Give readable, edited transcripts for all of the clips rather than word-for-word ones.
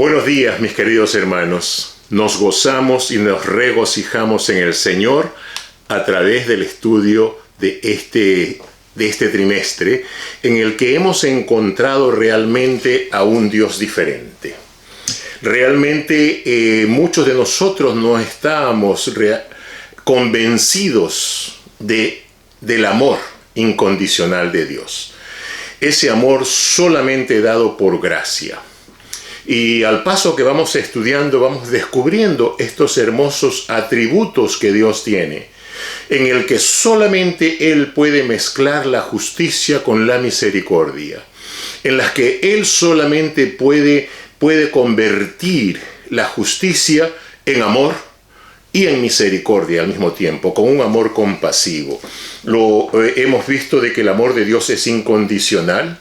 Buenos días, mis queridos hermanos. Nos gozamos y nos regocijamos en el Señor a través del estudio de este trimestre, en el que hemos encontrado realmente a un Dios diferente. Realmente muchos de nosotros no estábamos convencidos del amor incondicional de Dios. Ese amor solamente dado por gracia. Y al paso que vamos estudiando, vamos descubriendo estos hermosos atributos que Dios tiene, en el que solamente Él puede mezclar la justicia con la misericordia, en las que Él solamente puede convertir la justicia en amor y en misericordia al mismo tiempo, con un amor compasivo. Hemos visto de que el amor de Dios es incondicional,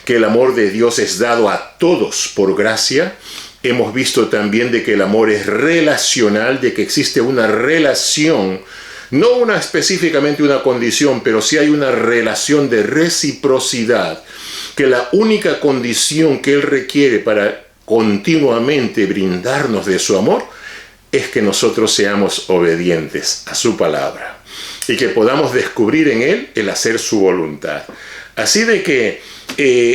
que el amor de Dios es dado a todos por gracia. Hemos visto también de que el amor es relacional, de que existe una relación, no específicamente una condición, pero sí hay una relación de reciprocidad, que la única condición que Él requiere para continuamente brindarnos de su amor es que nosotros seamos obedientes a su palabra y que podamos descubrir en Él el hacer su voluntad. Así de que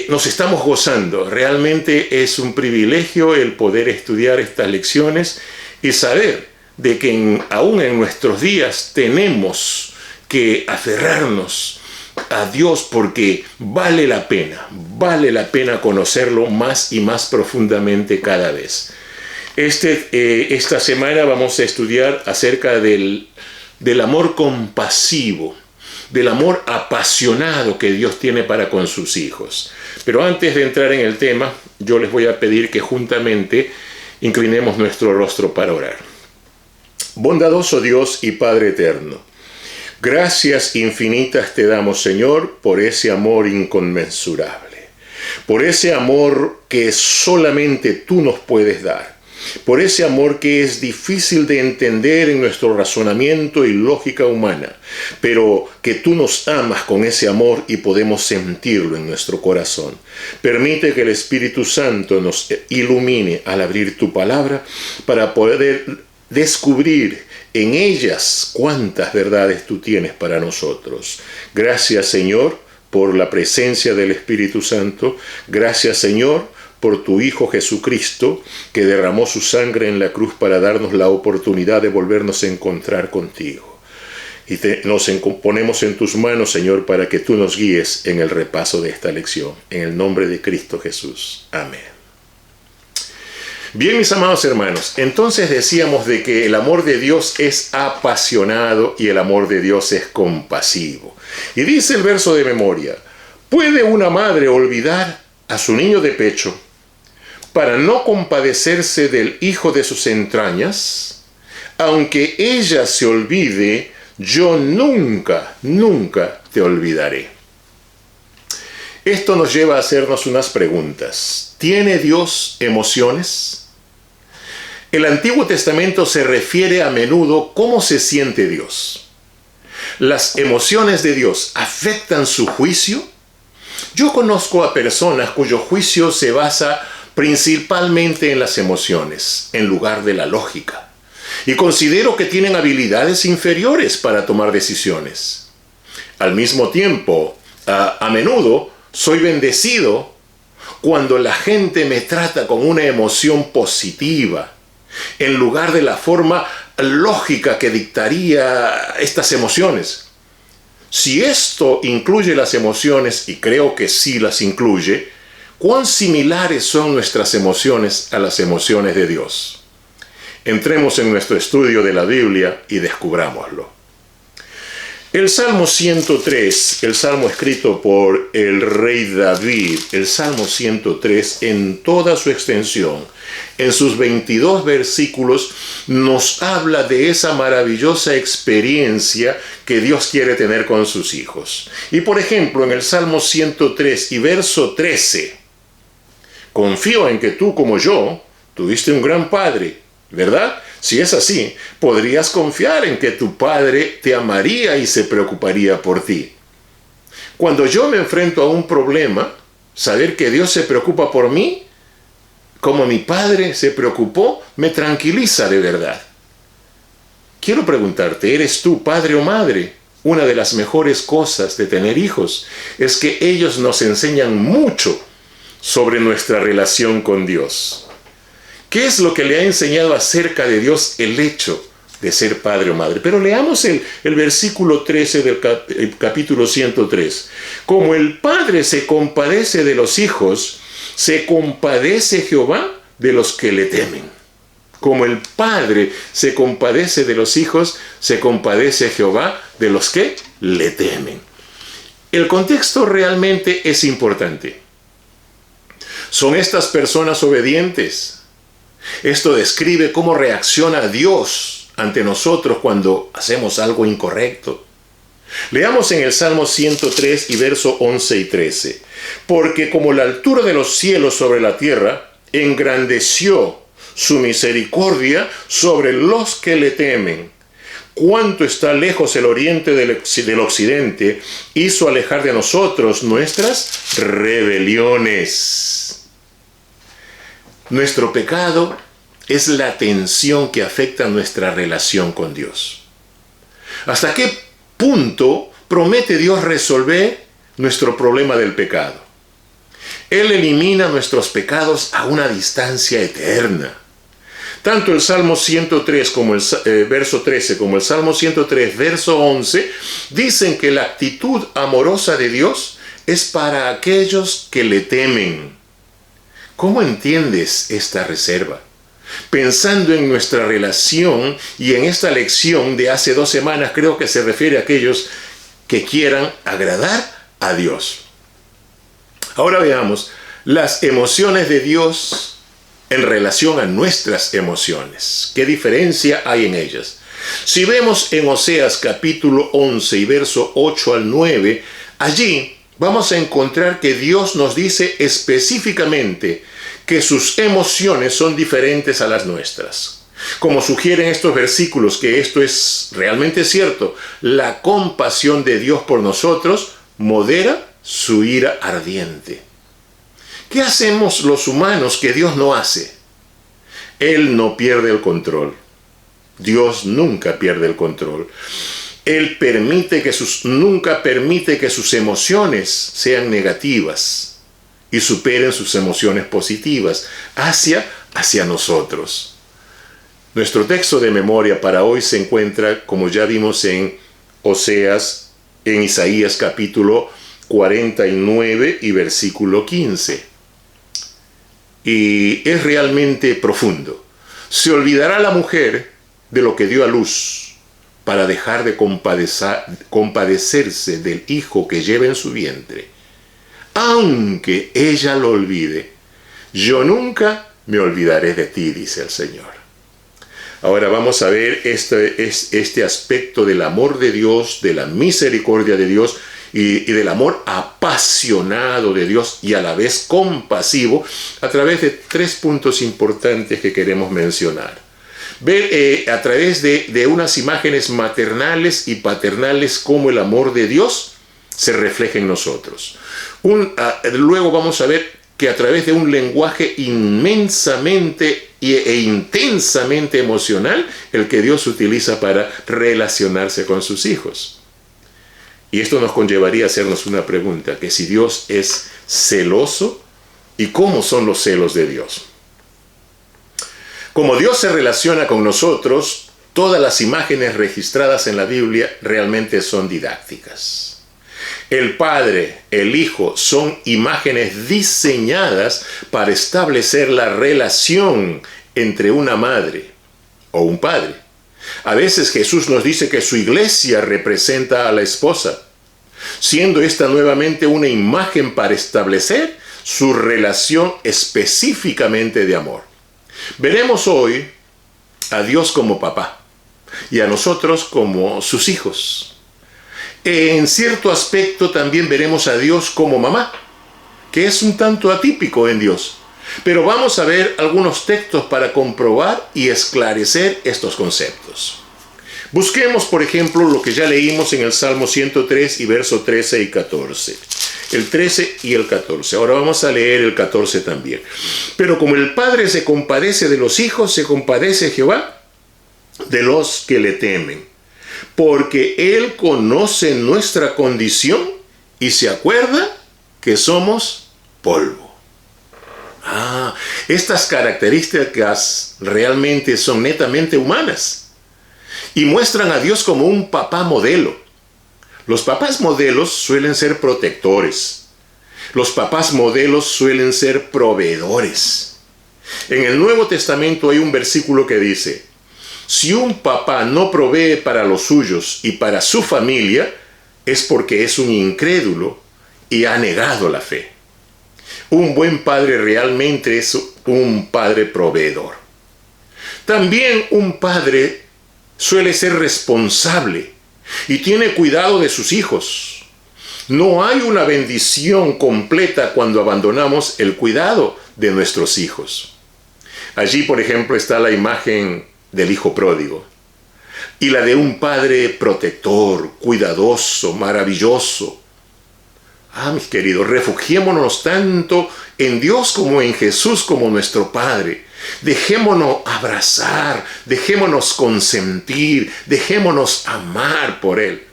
nos estamos gozando. Realmente es un privilegio el poder estudiar estas lecciones y saber de que aún en nuestros días tenemos que aferrarnos a Dios, porque vale la pena conocerlo más y más profundamente cada vez. Esta semana vamos a estudiar acerca del amor compasivo, del amor apasionado que Dios tiene para con sus hijos. Pero antes de entrar en el tema, yo les voy a pedir que juntamente inclinemos nuestro rostro para orar. Bondadoso Dios y Padre eterno, gracias infinitas te damos, Señor, por ese amor inconmensurable, por ese amor que solamente tú nos puedes dar, por ese amor que es difícil de entender en nuestro razonamiento y lógica humana, pero que tú nos amas con ese amor y podemos sentirlo en nuestro corazón. Permite que el Espíritu Santo nos ilumine al abrir tu palabra para poder descubrir en ellas cuántas verdades tú tienes para nosotros. Gracias, Señor, por la presencia del Espíritu Santo. Gracias, Señor, por tu Hijo Jesucristo, que derramó su sangre en la cruz para darnos la oportunidad de volvernos a encontrar contigo. Y nos ponemos en tus manos, Señor, para que tú nos guíes en el repaso de esta lección. En el nombre de Cristo Jesús. Amén. Bien, mis amados hermanos, entonces decíamos de que el amor de Dios es apasionado y el amor de Dios es compasivo. Y dice el verso de memoria: ¿puede una madre olvidar a su niño de pecho para no compadecerse del hijo de sus entrañas? Aunque ella se olvide, yo nunca te olvidaré. Esto nos lleva a hacernos unas preguntas. ¿Tiene Dios emociones? El Antiguo Testamento se refiere a menudo cómo se siente Dios. ¿Las emociones de Dios afectan su juicio? Yo conozco a personas cuyo juicio se basa principalmente en las emociones, en lugar de la lógica. Y considero que tienen habilidades inferiores para tomar decisiones. Al mismo tiempo, a menudo soy bendecido cuando la gente me trata con una emoción positiva, en lugar de la forma lógica que dictaría estas emociones. Si esto incluye las emociones, y creo que sí las incluye, ¿cuán similares son nuestras emociones a las emociones de Dios? Entremos en nuestro estudio de la Biblia y descubrámoslo. El Salmo 103, el Salmo escrito por el rey David, el Salmo 103 en toda su extensión, en sus 22 versículos, nos habla de esa maravillosa experiencia que Dios quiere tener con sus hijos. Y por ejemplo, en el Salmo 103 y verso 13, confío en que tú como yo tuviste un gran padre, ¿verdad? Si es así, podrías confiar en que tu padre te amaría y se preocuparía por ti. Cuando yo me enfrento a un problema, saber que Dios se preocupa por mí como mi padre se preocupó, me tranquiliza de verdad. Quiero preguntarte, ¿eres tú padre o madre? Una de las mejores cosas de tener hijos es que ellos nos enseñan mucho sobre nuestra relación con Dios. ¿Qué es lo que le ha enseñado acerca de Dios el hecho de ser padre o madre? Pero leamos el versículo 13 del capítulo 103. Como el Padre se compadece de los hijos, se compadece Jehová de los que le temen. Como el Padre se compadece de los hijos, se compadece Jehová de los que le temen. El contexto realmente es importante. ¿Son estas personas obedientes? Esto describe cómo reacciona Dios ante nosotros cuando hacemos algo incorrecto. Leamos en el Salmo 103 y verso 11 y 13. Porque como la altura de los cielos sobre la tierra, engrandeció su misericordia sobre los que le temen. Cuánto está lejos el oriente del occidente, hizo alejar de nosotros nuestras rebeliones. Nuestro pecado es la tensión que afecta nuestra relación con Dios. ¿Hasta qué punto promete Dios resolver nuestro problema del pecado? Él elimina nuestros pecados a una distancia eterna. Tanto el Salmo 103 como el verso 13 como el Salmo 103 verso 11 dicen que la actitud amorosa de Dios es para aquellos que le temen. ¿Cómo entiendes esta reserva? Pensando en nuestra relación y en esta lección de hace 2 semanas, creo que se refiere a aquellos que quieran agradar a Dios. Ahora veamos las emociones de Dios en relación a nuestras emociones. ¿Qué diferencia hay en ellas? Si vemos en Oseas capítulo 11 y verso 8 al 9, allí vamos a encontrar que Dios nos dice específicamente que sus emociones son diferentes a las nuestras. Como sugieren estos versículos que esto es realmente cierto, la compasión de Dios por nosotros modera su ira ardiente. ¿Qué hacemos los humanos que Dios no hace? Él no pierde el control. Dios nunca pierde el control. Él nunca permite que sus emociones sean negativas y superen sus emociones positivas hacia nosotros. Nuestro texto de memoria para hoy se encuentra, como ya vimos en Isaías capítulo 49 y versículo 15. Y es realmente profundo. Se olvidará la mujer de lo que dio a luz para dejar de compadecerse del hijo que lleva en su vientre. Aunque ella lo olvide, yo nunca me olvidaré de ti, dice el Señor. Ahora vamos a ver este aspecto del amor de Dios, de la misericordia de Dios y del amor apasionado de Dios y a la vez compasivo a través de 3 puntos importantes que queremos mencionar. Ver a través de unas imágenes maternales y paternales cómo el amor de Dios se refleja en nosotros. Luego vamos a ver que a través de un lenguaje inmensamente e intensamente emocional, el que Dios utiliza para relacionarse con sus hijos. Y esto nos conllevaría a hacernos una pregunta, que si Dios es celoso, ¿y cómo son los celos de Dios? Como Dios se relaciona con nosotros, todas las imágenes registradas en la Biblia realmente son didácticas. El Padre, el Hijo, son imágenes diseñadas para establecer la relación entre una madre o un padre. A veces Jesús nos dice que su iglesia representa a la esposa, siendo esta nuevamente una imagen para establecer su relación específicamente de amor. Veremos hoy a Dios como papá y a nosotros como sus hijos. En cierto aspecto también veremos a Dios como mamá, que es un tanto atípico en Dios. Pero vamos a ver algunos textos para comprobar y esclarecer estos conceptos. Busquemos, por ejemplo, lo que ya leímos en el Salmo 103 y verso 13 y 14. el 13 y el 14. Ahora vamos a leer el 14 también. Pero como el Padre se compadece de los hijos, se compadece Jehová de los que le temen, porque Él conoce nuestra condición y se acuerda que somos polvo. Estas características realmente son netamente humanas y muestran a Dios como un papá modelo. Los papás modelos suelen ser protectores. Los papás modelos suelen ser proveedores. En el Nuevo Testamento hay un versículo que dice: si un papá no provee para los suyos y para su familia, es porque es un incrédulo y ha negado la fe. Un buen padre realmente es un padre proveedor. También un padre suele ser responsable y tiene cuidado de sus hijos. No hay una bendición completa cuando abandonamos el cuidado de nuestros hijos. Allí, por ejemplo, está la imagen del hijo pródigo y la de un padre protector, cuidadoso, maravilloso. Mis queridos, refugiémonos tanto en Dios como en Jesús como nuestro Padre. Dejémonos abrazar, dejémonos consentir, dejémonos amar por Él.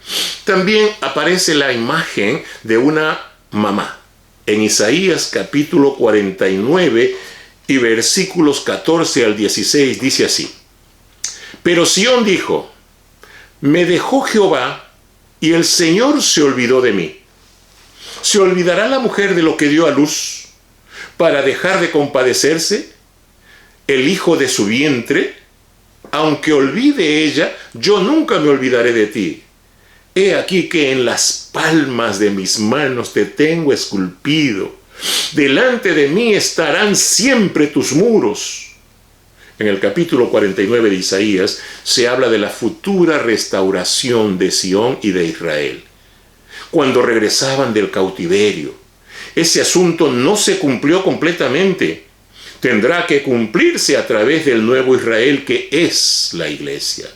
También aparece la imagen de una mamá. En Isaías capítulo 49 y versículos 14 al 16 dice así: pero Sión dijo: me dejó Jehová y el Señor se olvidó de mí. ¿Se olvidará la mujer de lo que dio a luz para dejar de compadecerse el hijo de su vientre? Aunque olvide ella, yo nunca me olvidaré de ti. He aquí que en las palmas de mis manos te tengo esculpido. Delante de mí estarán siempre tus muros. En el capítulo 49 de Isaías se habla de la futura restauración de Sión y de Israel, cuando regresaban del cautiverio. Ese asunto no se cumplió completamente. Tendrá que cumplirse a través del nuevo Israel que es la iglesia.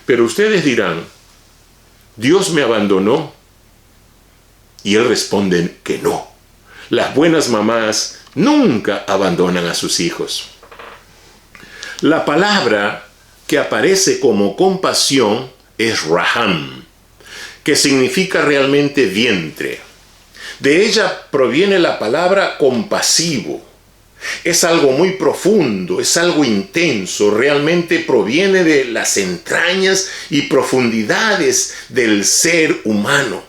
Pero ustedes dirán: ¿Dios me abandonó? Y Él responde que no. Las buenas mamás nunca abandonan a sus hijos. La palabra que aparece como compasión es raham, que significa realmente vientre. De ella proviene la palabra compasivo. Es algo muy profundo, es algo intenso, realmente proviene de las entrañas y profundidades del ser humano.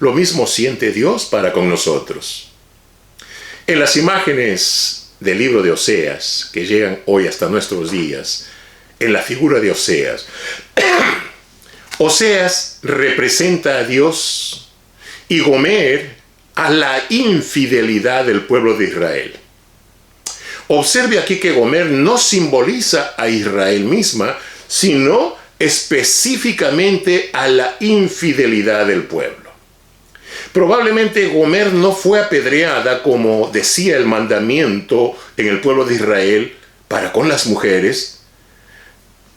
Lo mismo siente Dios para con nosotros. En las imágenes del libro de Oseas, que llegan hoy hasta nuestros días, en la figura de Oseas, Oseas representa a Dios y Gomer a la infidelidad del pueblo de Israel. Observe aquí que Gomer no simboliza a Israel misma, sino específicamente a la infidelidad del pueblo. Probablemente Gomer no fue apedreada como decía el mandamiento en el pueblo de Israel para con las mujeres,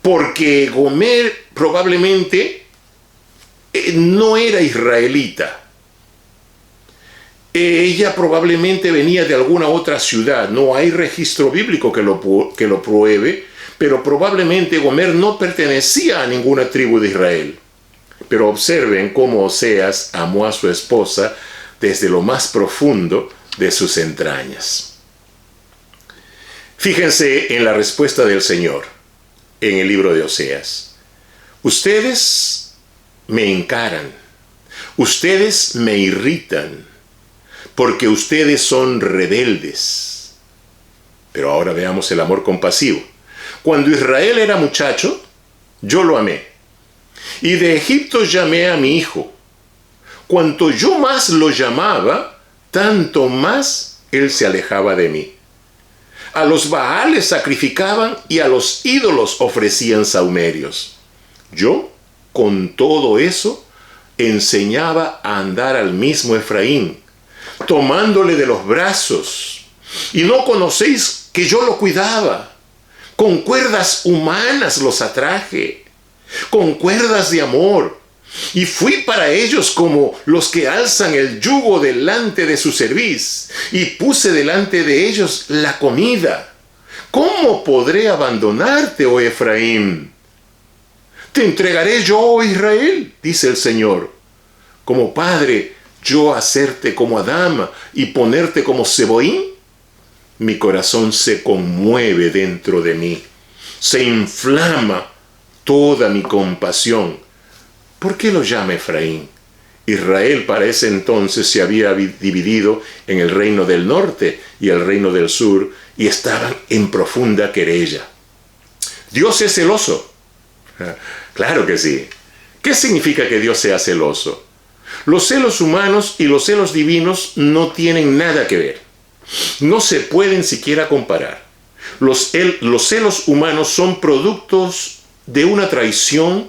porque Gomer probablemente no era israelita. Ella probablemente venía de alguna otra ciudad. No hay registro bíblico que lo pruebe, pero probablemente Gomer no pertenecía a ninguna tribu de Israel. Pero observen cómo Oseas amó a su esposa desde lo más profundo de sus entrañas. Fíjense en la respuesta del Señor en el libro de Oseas. Ustedes me encaran, ustedes me irritan, porque ustedes son rebeldes. Pero ahora veamos el amor compasivo. Cuando Israel era muchacho, yo lo amé, y de Egipto llamé a mi hijo. Cuanto yo más lo llamaba, tanto más él se alejaba de mí. A los Baales sacrificaban y a los ídolos ofrecían sahumerios. Yo, con todo eso, enseñaba a andar al mismo Efraín, tomándole de los brazos. Y no conocéis que yo lo cuidaba. Con cuerdas humanas los atraje, con cuerdas de amor. Y fui para ellos como los que alzan el yugo delante de su cerviz, y puse delante de ellos la comida. ¿Cómo podré abandonarte, oh Efraín? Te entregaré yo, oh Israel, dice el Señor. Como padre, yo hacerte como Adán y ponerte como Zeboín. Mi corazón se conmueve dentro de mí, se inflama toda mi compasión. ¿Por qué lo llama Efraín? Israel para ese entonces se había dividido en el reino del norte y el reino del sur, y estaban en profunda querella. ¿Dios es celoso? Claro que sí. ¿Qué significa que Dios sea celoso? Los celos humanos y los celos divinos no tienen nada que ver. No se pueden siquiera comparar. Los celos humanos son productos de una traición,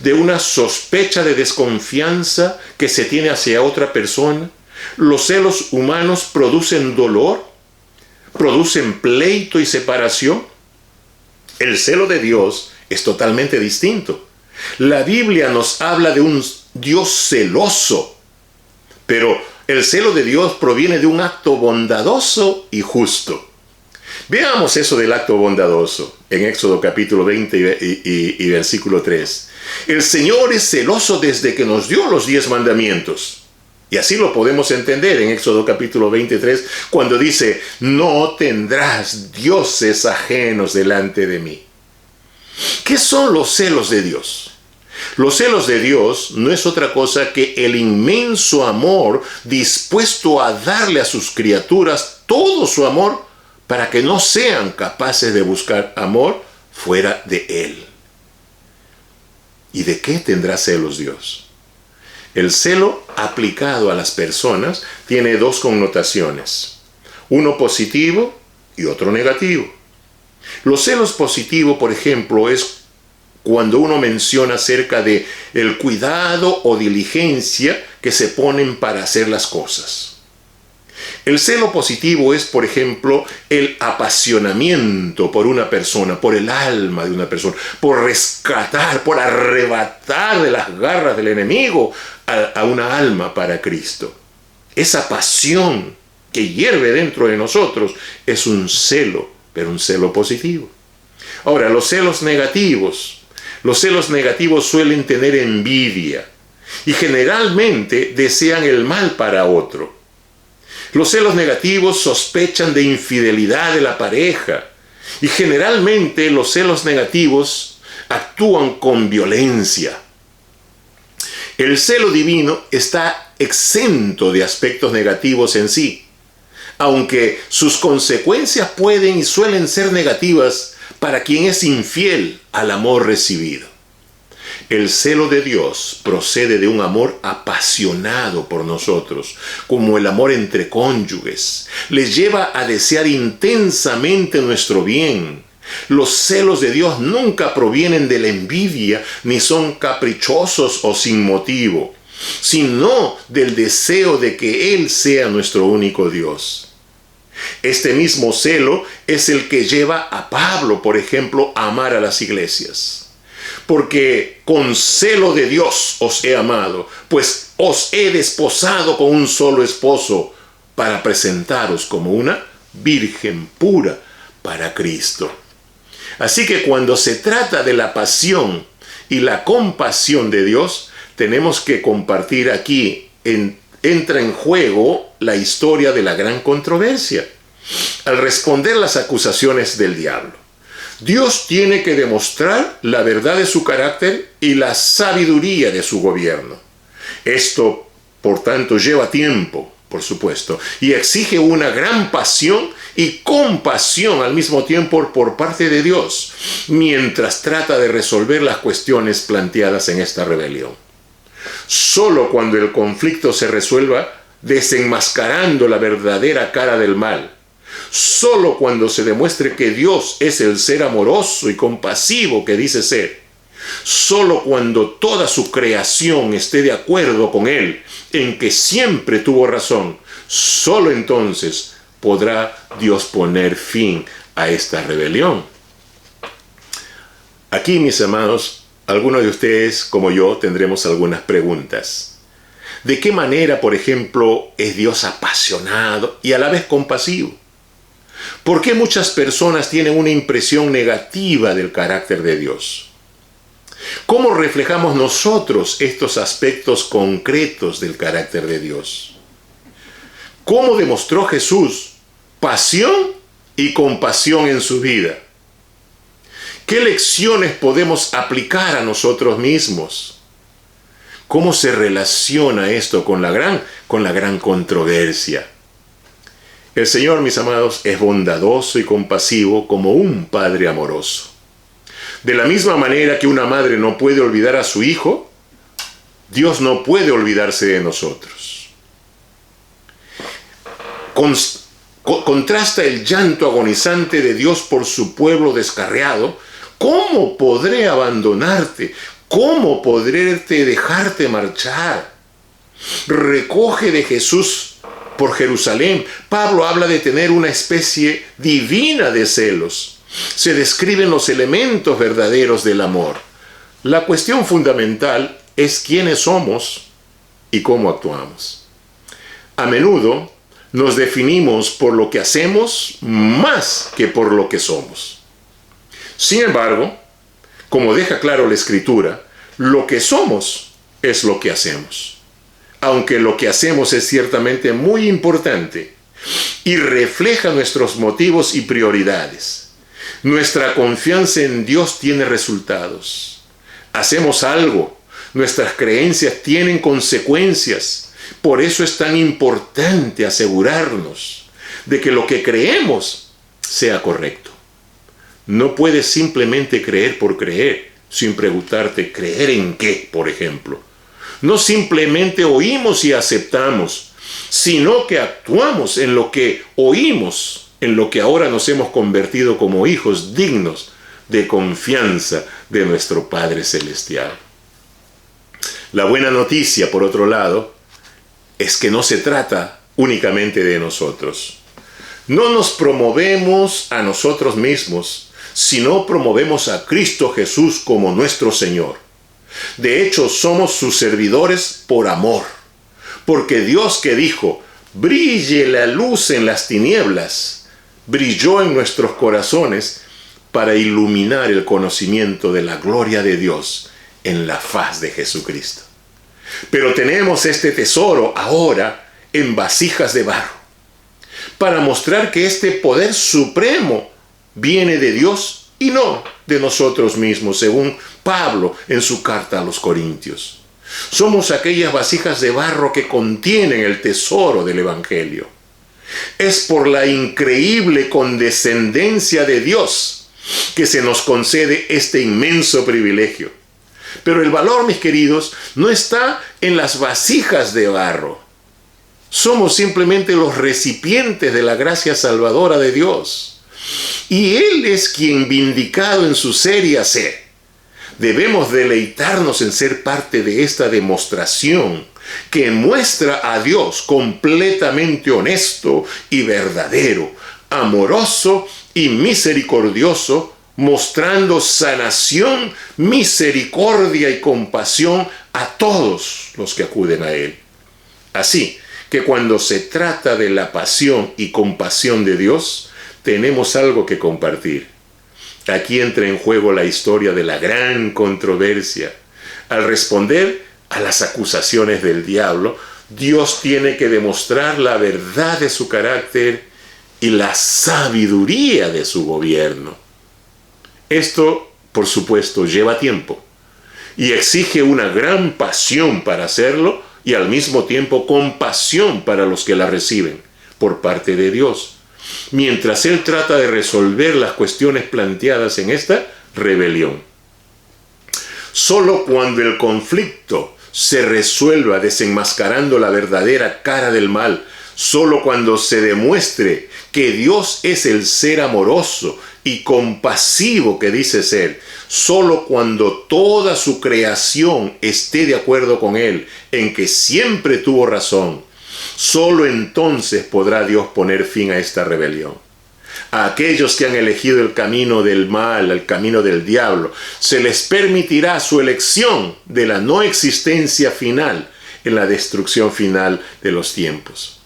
de una sospecha de desconfianza que se tiene hacia otra persona. Los celos humanos producen dolor, producen pleito y separación. El celo de Dios es totalmente distinto. La Biblia nos habla de un Dios celoso, pero el celo de Dios proviene de un acto bondadoso y justo. Veamos eso del acto bondadoso en Éxodo capítulo 20 y versículo 3. El Señor es celoso desde que nos dio los 10 mandamientos. Y así lo podemos entender en Éxodo capítulo 23, cuando dice, no tendrás dioses ajenos delante de mí. ¿Qué son los celos de Dios? Los celos de Dios no es otra cosa que el inmenso amor dispuesto a darle a sus criaturas todo su amor para que no sean capaces de buscar amor fuera de Él. ¿Y de qué tendrá celos Dios? El celo aplicado a las personas tiene dos connotaciones, uno positivo y otro negativo. Los celos positivos, por ejemplo, es cuando uno menciona acerca de el cuidado o diligencia que se ponen para hacer las cosas. El celo positivo es, por ejemplo, el apasionamiento por una persona, por el alma de una persona, por rescatar, por arrebatar de las garras del enemigo a una alma para Cristo. Esa pasión que hierve dentro de nosotros es un celo, pero un celo positivo. Ahora, los celos negativos suelen tener envidia y generalmente desean el mal para otro. Los celos negativos sospechan de infidelidad de la pareja y generalmente los celos negativos actúan con violencia. El celo divino está exento de aspectos negativos en sí, aunque sus consecuencias pueden y suelen ser negativas para quien es infiel al amor recibido. El celo de Dios procede de un amor apasionado por nosotros, como el amor entre cónyuges. Les lleva a desear intensamente nuestro bien. Los celos de Dios nunca provienen de la envidia, ni son caprichosos o sin motivo, sino del deseo de que Él sea nuestro único Dios. Este mismo celo es el que lleva a Pablo, por ejemplo, a amar a las iglesias. Porque con celo de Dios os he amado, pues os he desposado con un solo esposo, para presentaros como una virgen pura para Cristo. Así que cuando se trata de la pasión y la compasión de Dios, tenemos que compartir aquí, entra en juego la historia de la gran controversia. Al responder las acusaciones del diablo, Dios tiene que demostrar la verdad de su carácter y la sabiduría de su gobierno. Esto, por tanto, lleva tiempo, por supuesto, y exige una gran pasión y compasión al mismo tiempo por parte de Dios, mientras trata de resolver las cuestiones planteadas en esta rebelión. Solo cuando el conflicto se resuelva, desenmascarando la verdadera cara del mal, solo cuando se demuestre que Dios es el ser amoroso y compasivo que dice ser, solo cuando toda su creación esté de acuerdo con Él en que siempre tuvo razón, solo entonces podrá Dios poner fin a esta rebelión. Aquí, mis amados, algunos de ustedes, como yo, tendremos algunas preguntas. ¿De qué manera, por ejemplo, es Dios apasionado y a la vez compasivo? ¿Por qué muchas personas tienen una impresión negativa del carácter de Dios? ¿Cómo reflejamos nosotros estos aspectos concretos del carácter de Dios? ¿Cómo demostró Jesús pasión y compasión en su vida? ¿Qué lecciones podemos aplicar a nosotros mismos? ¿Cómo se relaciona esto con la gran controversia? El Señor, mis amados, es bondadoso y compasivo como un padre amoroso. De la misma manera que una madre no puede olvidar a su hijo, Dios no puede olvidarse de nosotros. Contrasta el llanto agonizante de Dios por su pueblo descarriado. ¿Cómo podré abandonarte? ¿Cómo podré dejarte marchar? Recoge de Jesús por Jerusalén. Pablo habla de tener una especie divina de celos. Se describen los elementos verdaderos del amor. La cuestión fundamental es quiénes somos y cómo actuamos. A menudo nos definimos por lo que hacemos más que por lo que somos. Sin embargo, como deja claro la Escritura, lo que somos es lo que hacemos. Aunque lo que hacemos es ciertamente muy importante y refleja nuestros motivos y prioridades. Nuestra confianza en Dios tiene resultados. Hacemos algo, nuestras creencias tienen consecuencias. Por eso es tan importante asegurarnos de que lo que creemos sea correcto. No puedes simplemente creer por creer, sin preguntarte, ¿creer en qué, por ejemplo? No simplemente oímos y aceptamos, sino que actuamos en lo que oímos, en lo que ahora nos hemos convertido como hijos dignos de confianza de nuestro Padre Celestial. La buena noticia, por otro lado, es que no se trata únicamente de nosotros. No nos promovemos a nosotros mismos, sino promovemos a Cristo Jesús como nuestro Señor. De hecho, somos sus servidores por amor, porque Dios que dijo, brille la luz en las tinieblas, brilló en nuestros corazones para iluminar el conocimiento de la gloria de Dios en la faz de Jesucristo. Pero tenemos este tesoro ahora en vasijas de barro, para mostrar que este poder supremo viene de Dios y no de nosotros mismos, según Pablo en su carta a los Corintios. Somos aquellas vasijas de barro que contienen el tesoro del Evangelio. Es por la increíble condescendencia de Dios que se nos concede este inmenso privilegio. Pero el valor, mis queridos, no está en las vasijas de barro. Somos simplemente los recipientes de la gracia salvadora de Dios. Y Él es quien, vindicado en su ser y hacer, debemos deleitarnos en ser parte de esta demostración que muestra a Dios completamente honesto y verdadero, amoroso y misericordioso, mostrando sanación, misericordia y compasión a todos los que acuden a Él. Así que cuando se trata de la pasión y compasión de Dios, tenemos algo que compartir. Aquí entra en juego la historia de la gran controversia. Al responder a las acusaciones del diablo, Dios tiene que demostrar la verdad de su carácter y la sabiduría de su gobierno. Esto, por supuesto, lleva tiempo y exige una gran pasión para hacerlo y al mismo tiempo compasión para los que la reciben por parte de Dios, mientras Él trata de resolver las cuestiones planteadas en esta rebelión. Solo cuando el conflicto se resuelva desenmascarando la verdadera cara del mal, solo cuando se demuestre que Dios es el ser amoroso y compasivo que dice ser, solo cuando toda su creación esté de acuerdo con Él en que siempre tuvo razón, solo entonces podrá Dios poner fin a esta rebelión. A aquellos que han elegido el camino del mal, el camino del diablo, se les permitirá su elección de la no existencia final en la destrucción final de los tiempos.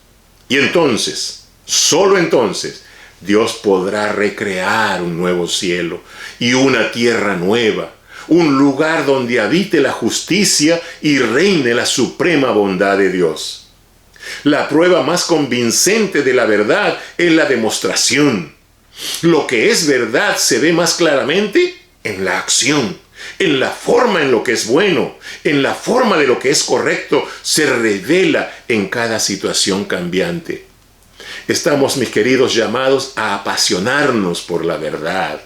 Y entonces, solo entonces, Dios podrá recrear un nuevo cielo y una tierra nueva, un lugar donde habite la justicia y reine la suprema bondad de Dios. La prueba más convincente de la verdad es la demostración. Lo que es verdad se ve más claramente en la acción, en la forma en lo que es bueno, en la forma de lo que es correcto, se revela en cada situación cambiante. Estamos, mis queridos, llamados a apasionarnos por la verdad.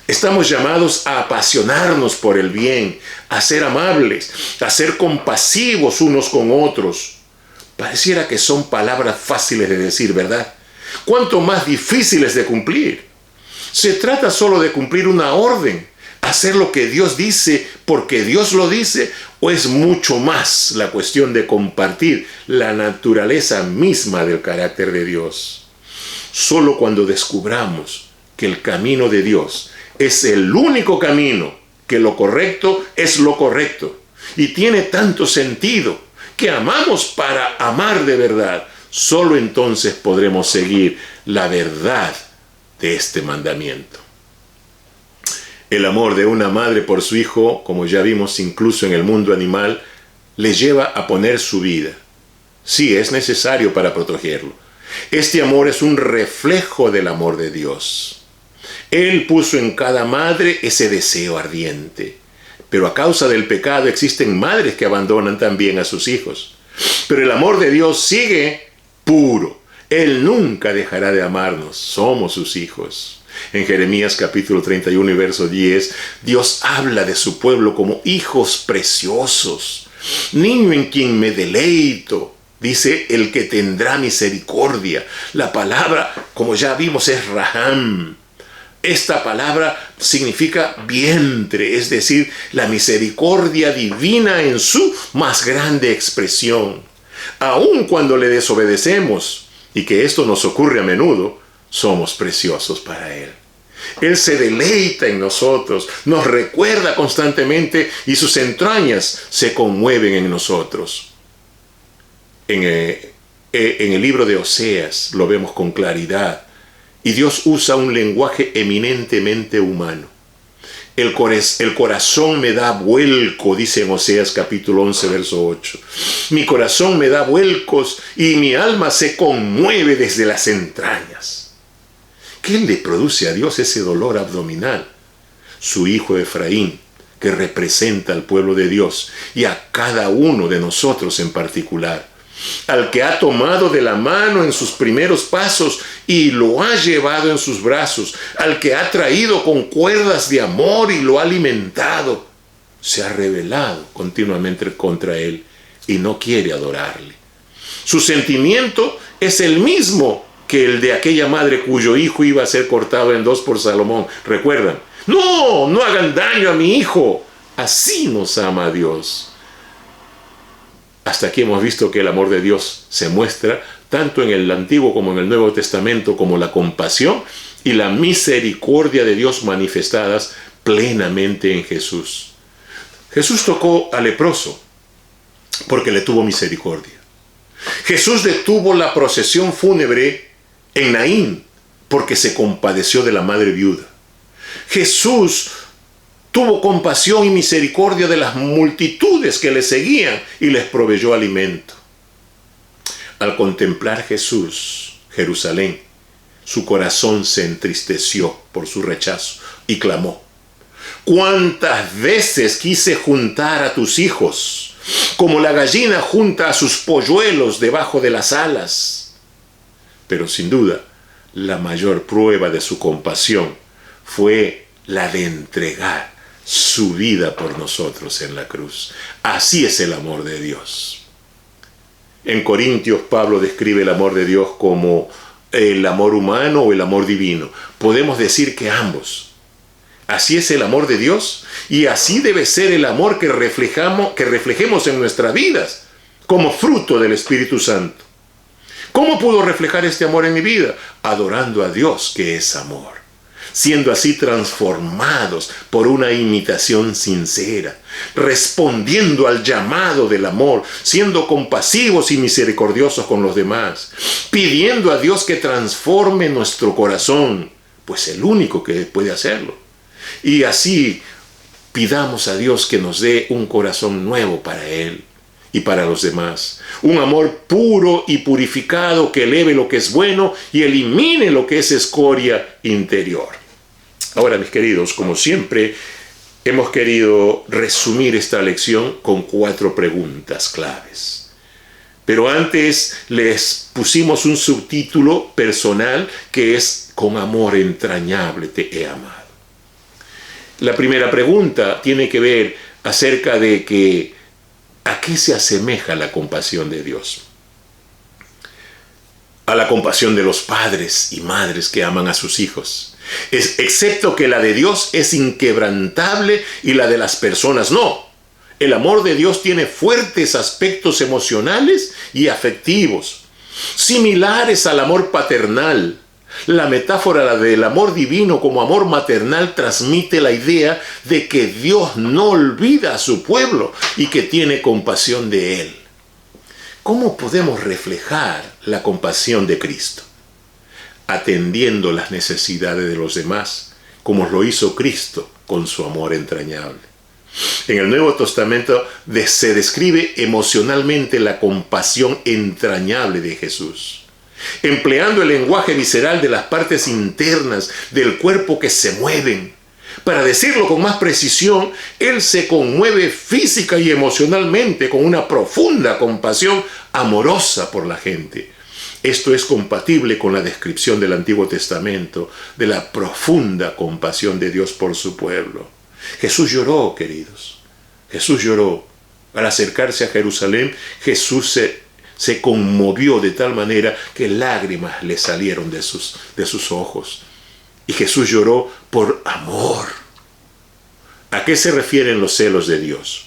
Estamos llamados a apasionarnos por el bien, a ser amables, a ser compasivos unos con otros. Pareciera que son palabras fáciles de decir, ¿verdad? ¿Cuánto más difíciles de cumplir? Se trata solo de cumplir una orden, hacer lo que Dios dice porque Dios lo dice, o es mucho más la cuestión de compartir la naturaleza misma del carácter de Dios. Solo cuando descubramos que el camino de Dios es el único camino, que lo correcto es lo correcto y tiene tanto sentido, que amamos para amar de verdad, solo entonces podremos seguir la verdad de este mandamiento. El amor de una madre por su hijo, como ya vimos incluso en el mundo animal, le lleva a poner su vida. Sí, es necesario para protegerlo. Este amor es un reflejo del amor de Dios. Él puso en cada madre ese deseo ardiente. Pero a causa del pecado existen madres que abandonan también a sus hijos. Pero el amor de Dios sigue puro. Él nunca dejará de amarnos. Somos sus hijos. En Jeremías capítulo 31 y verso 10, Dios habla de su pueblo como hijos preciosos. Niño en quien me deleito. Dice el que tendrá misericordia. La palabra, como ya vimos, es Raham. Esta palabra significa vientre, es decir, la misericordia divina en su más grande expresión. Aun cuando le desobedecemos, y que esto nos ocurre a menudo, somos preciosos para Él. Él se deleita en nosotros, nos recuerda constantemente y sus entrañas se conmueven en nosotros. En el libro de Oseas lo vemos con claridad. Y Dios usa un lenguaje eminentemente humano. El corazón me da vuelco, dice en Oseas capítulo 11, verso 8. Mi corazón me da vuelcos y mi alma se conmueve desde las entrañas. ¿Qué le produce a Dios ese dolor abdominal? Su hijo Efraín, que representa al pueblo de Dios y a cada uno de nosotros en particular. Al que ha tomado de la mano en sus primeros pasos y lo ha llevado en sus brazos, al que ha traído con cuerdas de amor y lo ha alimentado, se ha rebelado continuamente contra él y no quiere adorarle. Su sentimiento es el mismo que el de aquella madre cuyo hijo iba a ser cortado en dos por Salomón. ¿Recuerdan? No hagan daño a mi hijo. Así nos ama Dios. Hasta aquí hemos visto que el amor de Dios se muestra tanto en el Antiguo como en el Nuevo Testamento como la compasión y la misericordia de Dios manifestadas plenamente en Jesús. Jesús tocó al leproso porque le tuvo misericordia. Jesús detuvo la procesión fúnebre en Naín porque se compadeció de la madre viuda. Jesús tuvo compasión y misericordia de las multitudes que le seguían y les proveyó alimento. Al contemplar Jesús, Jerusalén, su corazón se entristeció por su rechazo y clamó: ¿cuántas veces quise juntar a tus hijos, como la gallina junta a sus polluelos debajo de las alas? Pero sin duda, la mayor prueba de su compasión fue la de entregar su vida por nosotros en la cruz. Así es el amor de Dios. En Corintios, Pablo describe el amor de Dios como el amor humano o el amor divino. Podemos decir que ambos. Así es el amor de Dios y así debe ser el amor que reflejemos en nuestras vidas como fruto del Espíritu Santo. ¿Cómo puedo reflejar este amor en mi vida? Adorando a Dios, que es amor. Siendo así transformados por una imitación sincera, respondiendo al llamado del amor, siendo compasivos y misericordiosos con los demás, pidiendo a Dios que transforme nuestro corazón, pues el único que puede hacerlo. Y así pidamos a Dios que nos dé un corazón nuevo para Él y para los demás. Un amor puro y purificado que eleve lo que es bueno y elimine lo que es escoria interior. Ahora, mis queridos, como siempre, hemos querido resumir esta lección con 4 preguntas claves. Pero antes les pusimos un subtítulo personal que es "Con amor entrañable te he amado". La primera pregunta tiene que ver acerca de ¿a qué se asemeja la compasión de Dios? A la compasión de los padres y madres que aman a sus hijos. Excepto que la de Dios es inquebrantable y la de las personas no. El amor de Dios tiene fuertes aspectos emocionales y afectivos, similares al amor paternal. La metáfora del amor divino como amor maternal transmite la idea de que Dios no olvida a su pueblo y que tiene compasión de él. ¿Cómo podemos reflejar la compasión de Cristo? Atendiendo las necesidades de los demás, como lo hizo Cristo con su amor entrañable. En el Nuevo Testamento se describe emocionalmente la compasión entrañable de Jesús, empleando el lenguaje visceral de las partes internas del cuerpo que se mueven. Para decirlo con más precisión, Él se conmueve física y emocionalmente con una profunda compasión amorosa por la gente. Esto es compatible con la descripción del Antiguo Testamento de la profunda compasión de Dios por su pueblo. Jesús lloró, queridos. Jesús lloró. Al acercarse a Jerusalén, Jesús se conmovió de tal manera que lágrimas le salieron de sus ojos. Y Jesús lloró por amor. ¿A qué se refieren los celos de Dios?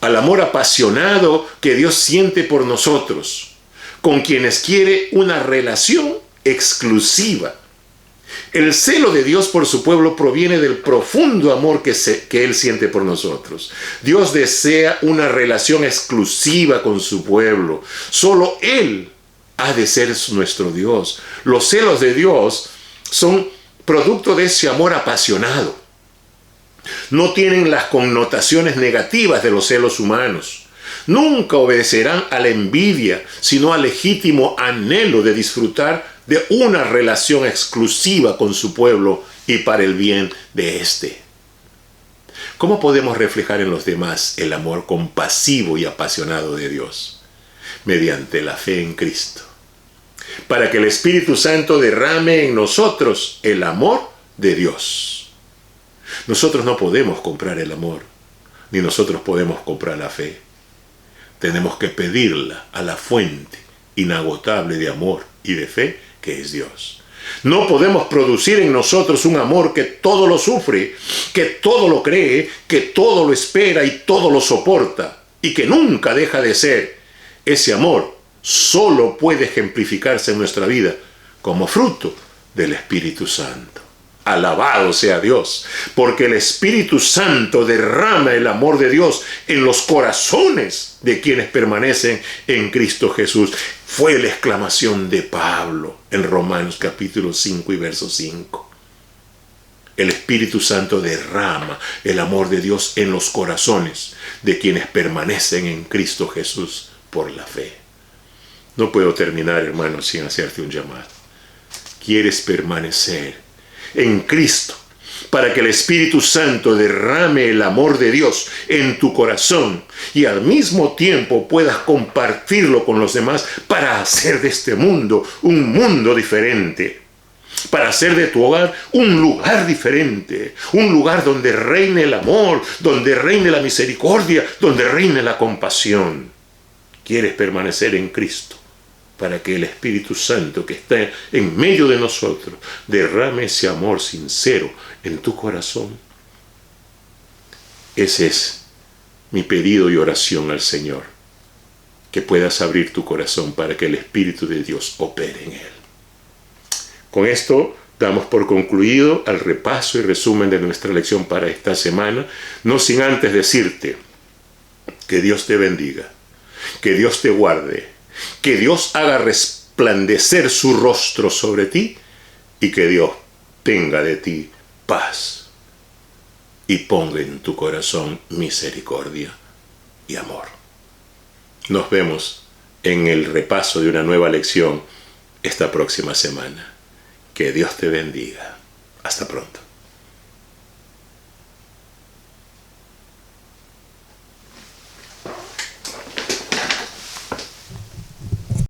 Al amor apasionado que Dios siente por nosotros, con quienes quiere una relación exclusiva. El celo de Dios por su pueblo proviene del profundo amor que Él siente por nosotros. Dios desea una relación exclusiva con su pueblo. Solo Él ha de ser nuestro Dios. Los celos de Dios son producto de ese amor apasionado. No tienen las connotaciones negativas de los celos humanos. Nunca obedecerán a la envidia, sino al legítimo anhelo de disfrutar de una relación exclusiva con su pueblo y para el bien de éste. ¿Cómo podemos reflejar en los demás el amor compasivo y apasionado de Dios? Mediante la fe en Cristo. Para que el Espíritu Santo derrame en nosotros el amor de Dios. Nosotros no podemos comprar el amor, ni nosotros podemos comprar la fe. Tenemos que pedirla a la fuente inagotable de amor y de fe que es Dios. No podemos producir en nosotros un amor que todo lo sufre, que todo lo cree, que todo lo espera y todo lo soporta y que nunca deja de ser. Ese amor solo puede ejemplificarse en nuestra vida como fruto del Espíritu Santo. Alabado sea Dios, porque el Espíritu Santo derrama el amor de Dios en los corazones de quienes permanecen en Cristo Jesús. Fue la exclamación de Pablo en Romanos capítulo 5 y verso 5. El Espíritu Santo derrama el amor de Dios en los corazones de quienes permanecen en Cristo Jesús por la fe. No puedo terminar, hermano, sin hacerte un llamado. ¿Quieres permanecer en Cristo para que el Espíritu Santo derrame el amor de Dios en tu corazón y al mismo tiempo puedas compartirlo con los demás para hacer de este mundo un mundo diferente? Para hacer de tu hogar un lugar diferente, un lugar donde reine el amor, donde reine la misericordia, donde reine la compasión. ¿Quieres permanecer en Cristo para que el Espíritu Santo que está en medio de nosotros derrame ese amor sincero en tu corazón? Ese es mi pedido y oración al Señor. que puedas abrir tu corazón para que el Espíritu de Dios opere en él. Con esto damos por concluido el repaso y resumen de nuestra lección para esta semana, no sin antes decirte que Dios te bendiga, que Dios te guarde, que Dios haga resplandecer su rostro sobre ti y que Dios tenga de ti paz y ponga en tu corazón misericordia y amor. Nos vemos en el repaso de una nueva lección esta próxima semana. Que Dios te bendiga. Hasta pronto.